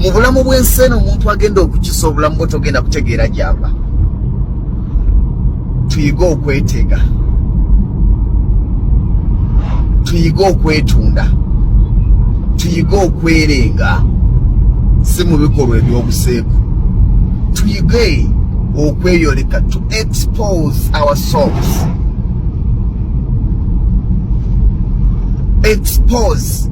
mu bulamu bw'ensi eno omuntu agenda okukisa obulamu bwe togenda kutegeera gy'ava. Tuyige okwetega, tuyige okwetunda, tuyige okwerenga, si mu bikolwa eby'obuseeku. Tuyige okweyoleka, to expose ourselves. Expose,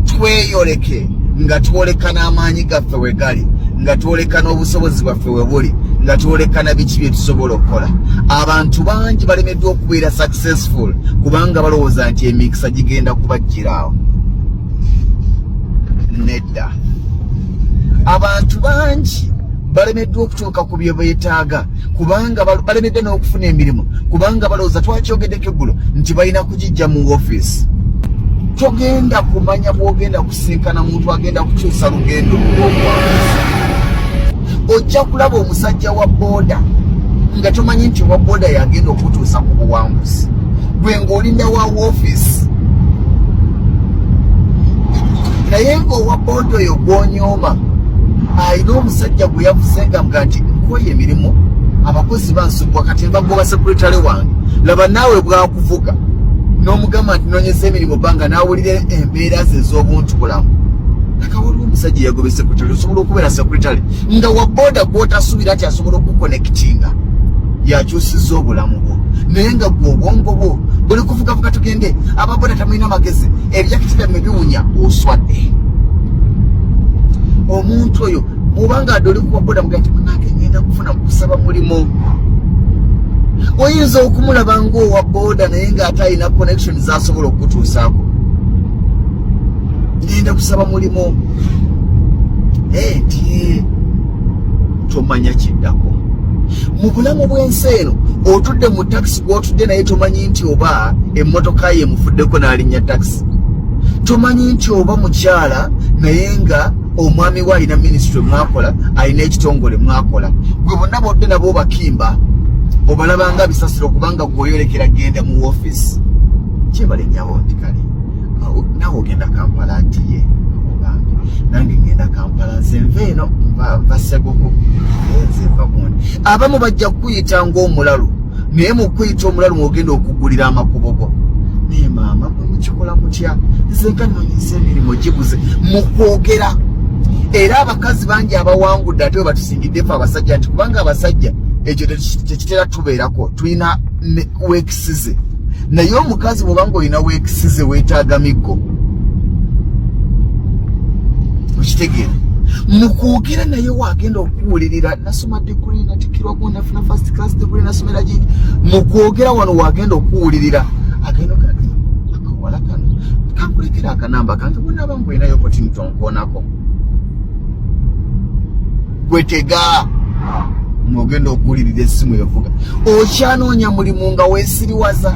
tweyoleke nga twoleka n'amaanyi gaffe we gali, nga twoleka n'obusobozi bwaffe we buli, nga twoleka na biki bye tusobola okukola. Abantu bangi balemeddwa okubeera successful kubanga balowooza nti emikisa gigenda kubajjiraawo. Nedda. Abantu bangi balemeddwa okutuuka ku bye beetaaga kubanga balemeddwa n'okufuna emirimu kubanga balowooza twakyogeddeko eggulo nti balina kugijja mu woofiisi. Togenda kumanya bw'ogenda kusinkana muntu agenda kukyusa lugendo lw'obuwanguzi. Ojja kulaba omusajja wa booda nga tomanyi nti wa booda yagenda okutuusa ku buwanguzi, gwe ng'olinda wa woofiisi. Naye ng'owa booda oyo gw'onyooma alina omusajja gwe yavuze nga nti nkoye emirimu, abakozi bansubwa kati mbagoba sekuritale wange, laba naawe bwakuvuga n'omugamba nti noonyeza emirimu bbanga n'awulira embeera ze ez'obuntu bulamu. Nakawulira omusajja yagobe sekuritale, osobola okubeera sekuritale nga wa booda gw'otasuubira nti asobola okukonekitinga yakyusizza obulamu bwo, naye nga gwe obwongo bwo buli kuvugavuga tugende ababooda tamulina amagezi, ebyakiti byammwe biwunya, oswadde. Omuntu oyo bw'obanga adde oli kuwa booda mugaa nti munange ngenda kufuna mu kusaba mulimu, oyinza okumulaba ng'owa booda naye ng'ate alina connection z'asobola okukutuusaako. Ngenda kusaba mulimu, nti tomanya kiddako. Mu bulamu bw'ensi eno otudde mu takisi gw'otudde naye tomanyi nti oba emmotoka ye emufuddeko n'alinnya takisi. Tomanyi nti oba mukyala naye nga omwami we alina minisitule mwakola, alina ekitongole mwakola. Gwe bonna bodde nabo bakimba obalabanga bisasiro kubanga gw'oyolekera genda mu woofiisi. Kyebale nnyabo nti kale nawe ogenda Kampala nti ye ogambe nange ngenda Kampala nze nva eno nva Seguku nze nva gundi. Abamu bajja kukuyita ng'omulalu naye mu kuyita omulalu mw'ogenda okugulira amakubo go. Naye maama mwe mukikola mutya? Nze nga nnoonyeza emirimu gibuze mu kwogera. Era abakazi bangi abawangudde ate we batusingiddefu abasajja nti kubanga abasajja ekyo tekitera tubeerako, tulina weekisize. Naye omukazi bw'obanga olina weekisize weetaaga miggo. Okitegeera? Mu kwogera naye waagenda okuwulirira, nasoma degree natikirwa gwo nafuna first class degree nasomera gindi. Mu kwogera wano waagenda okuwulirira agenda akawala kano kankulekera akanamba kange bwe naaba ng'olinayo opportunity onkoonako. Gwetega mwogenda okuwulirira essimu evuga. Okyanoonya mulimu nga weesiriwaza.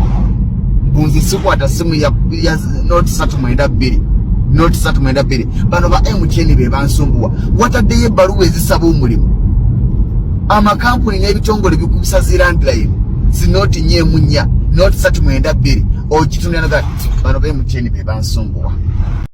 Bunzi sikwata simu ya noti 392 noti 392. Bano ba MTN be bansumbuwa wataddeyo ebbaluwa ezisaba omulimu. Amakampuni n'ebitongole bikubisa zi landline zinoti nyeemu nnya noti 392 ogitunda naga bano ba MTN be bansumbuwa.